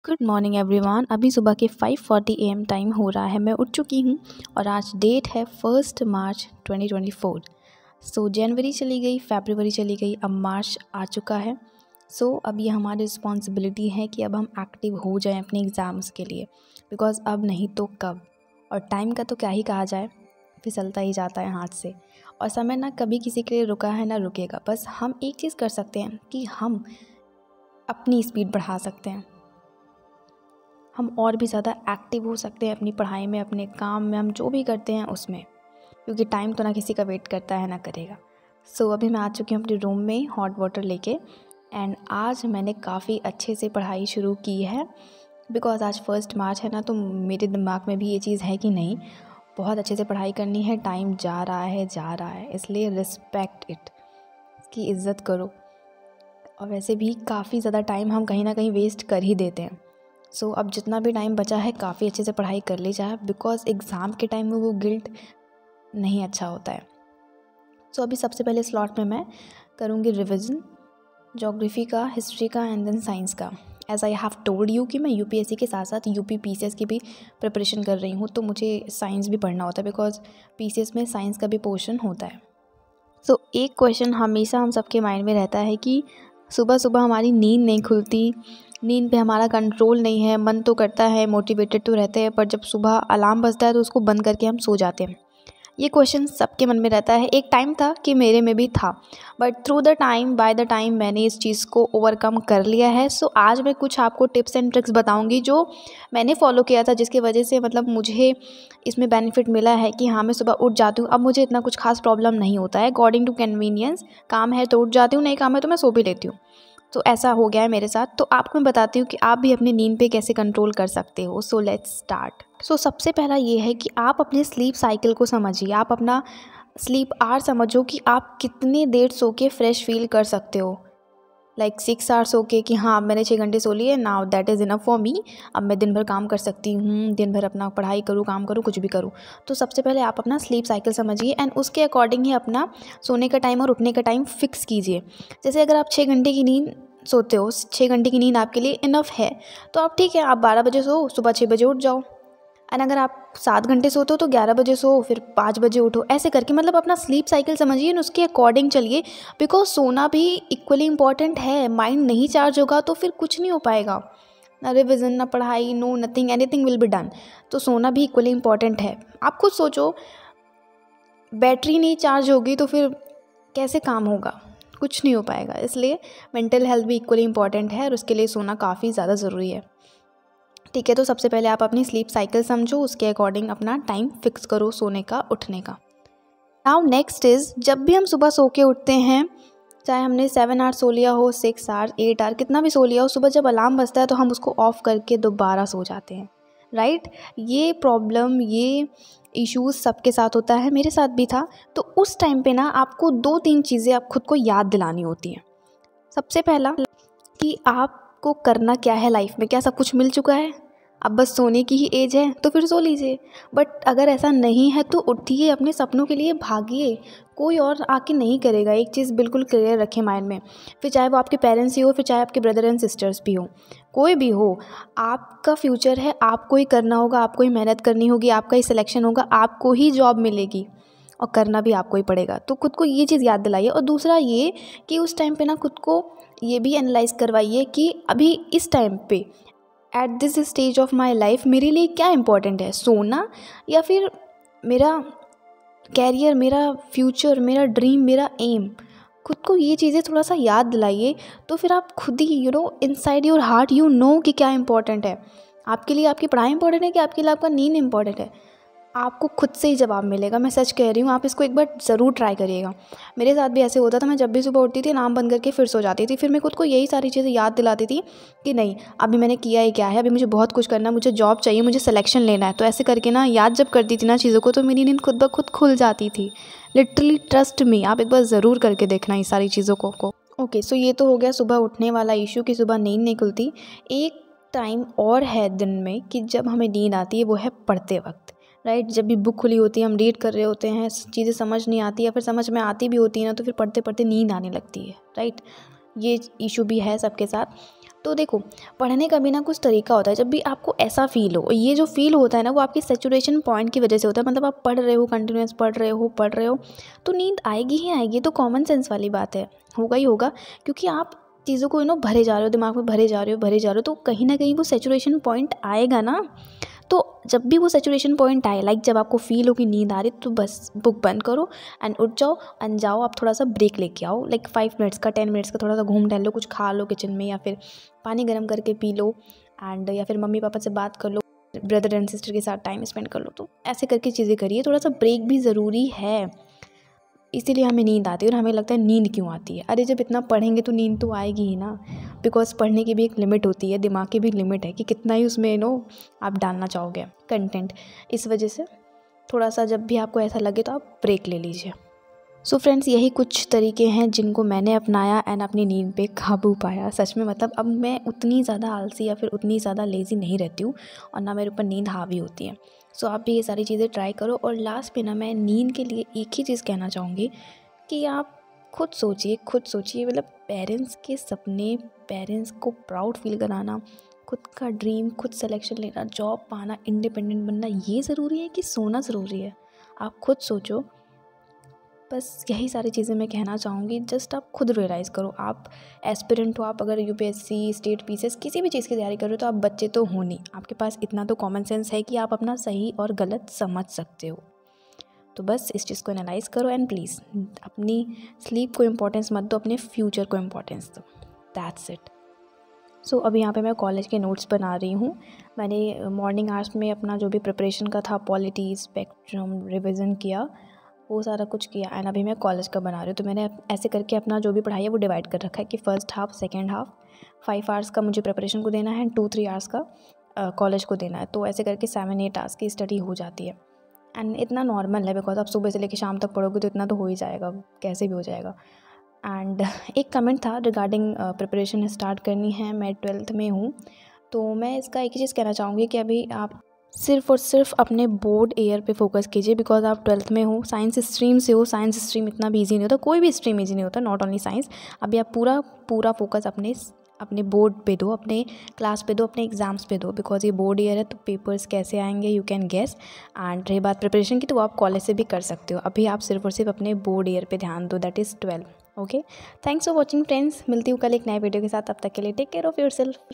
Good morning everyone. अभी सुबह के 5:40 AM टाइम हो रहा है। मैं उठ चुकी हूँ और आज डेट है 1 मार्च 2024। जनवरी चली गई, फरवरी चली गई, अब मार्च आ चुका है। अब ये हमारी रिस्पॉन्सिबिलिटी है कि अब हम एक्टिव हो जाएं अपने एग्ज़ाम्स के लिए, बिकॉज़ अब नहीं तो कब। और टाइम का तो क्या ही कहा जाए, फिसलता ही जाता है हाथ से। और समय ना कभी किसी के लिए रुका है ना रुकेगा। बस हम एक चीज़ कर सकते हैं कि हम अपनी स्पीड बढ़ा सकते हैं, हम और भी ज़्यादा एक्टिव हो सकते हैं अपनी पढ़ाई में, अपने काम में, हम जो भी करते हैं उसमें, क्योंकि टाइम तो ना किसी का वेट करता है ना करेगा। अभी मैं आ चुकी हूँ अपने रूम में हॉट वाटर लेके, एंड आज मैंने काफ़ी अच्छे से पढ़ाई शुरू की है। बिकॉज़ आज 1 मार्च है ना, तो मेरे दिमाग में भी ये चीज़ है कि नहीं, बहुत अच्छे से पढ़ाई करनी है। टाइम जा रहा है, इसलिए रिस्पेक्ट इट, इसकी इज़्ज़त करो। और वैसे भी काफ़ी ज़्यादा टाइम हम कहीं ना कहीं वेस्ट कर ही देते हैं। अब जितना भी टाइम बचा है काफ़ी अच्छे से पढ़ाई कर ली जाए, बिकॉज़ एग्ज़ाम के टाइम में वो गिल्ट नहीं अच्छा होता है। अभी सबसे पहले स्लॉट में मैं करूँगी रिवीजन ज्योग्राफी का, हिस्ट्री का एंड देन साइंस का। As I have told you कि मैं यूपीएससी के साथ साथ यूपी पीसीएस की भी प्रिपरेशन कर रही हूँ, तो मुझे साइंस भी पढ़ना होता है, बिकॉज़ पीसीएस में साइंस का भी पोर्शन होता है। एक क्वेश्चन हमेशा हम सबके माइंड में रहता है कि सुबह सुबह हमारी नींद नहीं खुलती, नींद पे हमारा कंट्रोल नहीं है, मन तो करता है, मोटिवेटेड तो रहते हैं, पर जब सुबह अलार्म बजता है तो उसको बंद करके हम सो जाते हैं। ये क्वेश्चन सबके मन में रहता है। एक टाइम था कि मेरे में भी था, but through the time, by the time मैंने इस चीज़ को ओवरकम कर लिया है। आज मैं कुछ आपको टिप्स एंड ट्रिक्स बताऊंगी जो मैंने फॉलो किया था, जिसकी वजह से मतलब मुझे इसमें बेनिफिट मिला है कि हाँ, मैं सुबह उठ जाती हूँ, अब मुझे इतना कुछ खास प्रॉब्लम नहीं होता है। अकॉर्डिंग टू कन्वीनियंस, काम है तो उठ जाती हूँ, नहीं काम है तो मैं सो भी लेती हूँ। ऐसा हो गया है मेरे साथ। तो आपको मैं बताती हूँ कि आप भी अपनी नींद पे कैसे कंट्रोल कर सकते हो। Let's start. सबसे पहला ये है कि आप अपने स्लीप साइकिल को समझिए। आप अपना स्लीप आवर समझो कि आप कितनी देर सो के फ्रेश फील कर सकते हो। लाइक 6 आवर्स सो के कि हाँ, मैंने 6 घंटे सो लिए, now that is enough for me. अब मैं दिन भर काम कर सकती हूँ, दिन भर अपना पढ़ाई करूँ, काम करूँ, कुछ भी करूँ। तो सबसे पहले आप अपना स्लीप साइकिल समझिए एंड उसके अकॉर्डिंग ही अपना सोने का टाइम और उठने का टाइम फिक्स कीजिए। जैसे अगर आप 6 घंटे की नींद सोते हो, 6 घंटे की नींद आपके लिए इनफ है, तो आप ठीक है, आप 12 बजे सो, सुबह 6 बजे उठ जाओ। एंड अगर आप 7 घंटे सोते हो तो 11 बजे सो, फिर 5 बजे उठो। ऐसे करके मतलब अपना स्लीप साइकिल समझिए और उसके अकॉर्डिंग चलिए, बिकॉज सोना भी इक्वली इम्पॉर्टेंट है। माइंड नहीं चार्ज होगा तो फिर कुछ नहीं हो पाएगा, ना रिविज़न, ना पढ़ाई, no nothing, anything will be done. तो सोना भी इक्वली इम्पॉर्टेंट है। आप खुद सोचो, बैटरी नहीं चार्ज होगी तो फिर कैसे काम होगा, कुछ नहीं हो पाएगा। इसलिए मेंटल हेल्थ भी इक्वली इम्पॉर्टेंट है और उसके लिए सोना काफ़ी ज़्यादा ज़रूरी है। ठीक है, तो सबसे पहले आप अपनी स्लीप साइकिल समझो, उसके अकॉर्डिंग अपना टाइम फिक्स करो सोने का, उठने का। नाउ नेक्स्ट इज़, जब भी हम सुबह सो के उठते हैं, चाहे हमने 7 आवर सो लिया हो, 6 आवर, 8 आवर, कितना भी सो लिया हो, सुबह जब अलार्म बजता है तो हम उसको ऑफ करके दोबारा सो जाते हैं, राइट। ये प्रॉब्लम, ये इश्यूज़ सबके साथ होता है, मेरे साथ भी था। तो उस टाइम पे ना आपको 2-3 चीज़ें आप खुद को याद दिलानी होती हैं। सबसे पहला कि आपको करना क्या है लाइफ में, क्या सब कुछ मिल चुका है, अब बस सोने की ही एज है तो फिर सो लीजिए। बट अगर ऐसा नहीं है तो उठिए, अपने सपनों के लिए भागिए, कोई और आके नहीं करेगा। एक चीज़ बिल्कुल क्लियर रखें माइंड में, फिर चाहे वो आपके पेरेंट्स ही हो, फिर चाहे आपके ब्रदर एंड सिस्टर्स भी हो, कोई भी हो, आपका फ्यूचर है, आपको ही करना होगा, आपको ही मेहनत करनी होगी, आपका ही सिलेक्शन होगा, आपको ही जॉब मिलेगी और करना भी आपको ही पड़ेगा। तो खुद को ये चीज़ याद दिलाइए। और दूसरा ये कि उस टाइम पे ना खुद को ये भी एनालाइज करवाइए कि अभी इस टाइम पे, at this stage of my life, मेरे लिए क्या इंपॉर्टेंट है, सोना या फिर मेरा कैरियर, मेरा फ्यूचर, मेरा ड्रीम, मेरा एम। खुद को ये चीज़ें थोड़ा सा याद दिलाइए, तो फिर आप खुद ही inside your heart you know कि क्या इंपॉर्टेंट है। आपके लिए आपकी पढ़ाई इंपॉर्टेंट है कि आपके लिए आपका नींद इंपॉर्टेंट है, आपको खुद से ही जवाब मिलेगा। मैं सच कह रही हूँ, आप इसको एक बार ज़रूर ट्राई करिएगा। मेरे साथ भी ऐसे होता था, मैं जब भी सुबह उठती थी, नाम बंद करके फिर सो जाती थी। फिर मैं खुद को यही सारी चीज़ें याद दिलाती थी कि नहीं, अभी मैंने किया ही क्या है, अभी मुझे बहुत कुछ करना है, मुझे जॉब चाहिए, मुझे सिलेक्शन लेना है। तो ऐसे करके ना याद जब करती थी ना चीज़ों को, तो मेरी नींद खुद ब खुद खुल जाती थी। लिटरली ट्रस्ट मी, आप एक बार ज़रूर करके देखना ये सारी चीज़ों को। ओके, ये तो हो गया सुबह उठने वाला इशू कि सुबह नींद नहीं खुलती। एक टाइम और है दिन में कि जब हमें नींद आती है, वो है पढ़ते वक्त, राइट। जब भी बुक खुली होती है, हम रीड कर रहे होते हैं, चीज़ें समझ नहीं आती या फिर समझ में आती भी होती है ना, तो फिर पढ़ते पढ़ते नींद आने लगती है, राइट। ये इशू भी है सबके साथ। तो देखो, पढ़ने का भी ना कुछ तरीका होता है। जब भी आपको ऐसा फ़ील हो, ये जो फ़ील होता है ना वो आपकी सैचुरेशन पॉइंट की वजह से होता है। मतलब आप पढ़ रहे हो, कंटिन्यूअस पढ़ रहे हो तो नींद आएगी ही आएगी। तो कॉमन सेंस वाली बात है, होगा ही होगा, क्योंकि आप चीज़ों को भरे जा रहे हो, दिमाग में भरे जा रहे हो, तो कहीं ना कहीं वो सैचुरेशन पॉइंट आएगा ना। तो जब भी वो सैचुरेशन पॉइंट आए, लाइक जब आपको फ़ील हो कि नींद आ रही, तो बस बुक बंद करो एंड उठ जाओ एंड जाओ, आप थोड़ा सा ब्रेक लेके आओ, लाइक 5 मिनट्स का, 10 मिनट्स का, थोड़ा सा घूम टहल लो, कुछ खा लो किचन में, या फिर पानी गर्म करके पी लो एंड या फिर मम्मी पापा से बात कर लो, ब्रदर एंड सिस्टर के साथ टाइम स्पेंड कर लो। तो ऐसे करके चीज़ें करिए, थोड़ा सा ब्रेक भी ज़रूरी है। इसीलिए हमें नींद आती है और हमें लगता है नींद क्यों आती है। अरे जब इतना पढ़ेंगे तो नींद तो आएगी ही ना, बिकॉज पढ़ने की भी एक लिमिट होती है, दिमाग की भी लिमिट है कि कितना ही उसमें आप डालना चाहोगे कंटेंट। इस वजह से थोड़ा सा जब भी आपको ऐसा लगे तो आप ब्रेक ले लीजिए। सो फ्रेंड्स, यही कुछ तरीके हैं जिनको मैंने अपनाया एंड अपनी नींद पे काबू पाया। सच में मतलब अब मैं उतनी ज़्यादा आलसी या फिर उतनी ज़्यादा लेज़ी नहीं रहती हूँ और ना मेरे ऊपर नींद हावी होती है। सो आप भी ये सारी चीज़ें ट्राई करो। और लास्ट पे ना मैं नींद के लिए एक ही चीज़ कहना चाहूँगी कि आप खुद सोचिए, मतलब पेरेंट्स के सपने, पेरेंट्स को प्राउड फील कराना, खुद का ड्रीम, खुद सिलेक्शन लेना, जॉब पाना, इंडिपेंडेंट बनना, ये ज़रूरी है कि सोना ज़रूरी है? आप खुद सोचो। बस यही सारी चीज़ें मैं कहना चाहूँगी। जस्ट आप खुद रियलाइज़ करो, आप एस्पिरेंट हो, आप अगर यूपीएससी, स्टेट पीसीएस, किसी भी चीज़ की तैयारी कर रहे हो तो आप बच्चे तो हो नहीं। आपके पास इतना तो कॉमन सेंस है कि आप अपना सही और गलत समझ सकते हो। तो बस इस चीज़ को एनालाइज करो एंड प्लीज़ अपनी स्लीप को इम्पोर्टेंस मत दो, अपने फ्यूचर को इम्पोर्टेंस दो। That's it. सो अभी यहाँ पे मैं कॉलेज के नोट्स बना रही हूँ। मैंने मॉर्निंग आवर्स में अपना जो भी प्रिपरेशन का था, पॉलिटी, स्पेक्ट्रम, रिविज़न किया, वो सारा कुछ किया एंड अभी मैं कॉलेज का बना रही हूँ। तो मैंने ऐसे करके अपना जो भी पढ़ाई है वो डिवाइड कर रखा है कि first half, second half, 5 hours का मुझे प्रिपरेशन को देना है एंड 2-3 आवर्स का कॉलेज को देना है। तो ऐसे करके 7-8 आवर्स की स्टडी हो जाती है एंड इतना नॉर्मल है, बिकॉज आप सुबह से लेकर शाम तक पढ़ोगे तो इतना तो हो ही जाएगा, कैसे भी हो जाएगा। एंड एक कमेंट था रिगार्डिंग प्रिपरेशन स्टार्ट करनी है, मैं 12th में हूँ, तो मैं इसका एक ही चीज़ कहना चाहूँगी कि अभी आप सिर्फ़ और सिर्फ अपने बोर्ड ईयर पे फोकस कीजिए, बिकॉज आप 12th में हो, साइंस स्ट्रीम से हो। साइंस स्ट्रीम इतना भी ईजी नहीं होता, कोई भी स्ट्रीम ईजी नहीं होता, नॉट ओनली साइंस। अभी आप पूरा फोकस अपने बोर्ड पे दो, अपने क्लास पे दो, अपने एग्ज़ाम्स पे दो, बिकॉज ये बोर्ड ईयर है तो पेपर्स कैसे आएंगे यू कैन गेस। एंड रही बात प्रिपरेशन की, तो वो आप कॉलेज से भी कर सकते हो। अभी आप सिर्फ और सिर्फ अपने बोर्ड ईयर पे ध्यान दो, that is 12। Okay, thanks for watching friends. मिलती हूँ कल एक नए वीडियो के साथ, तब तक के लिए टेक केयर ऑफ़ योरसेल्फ।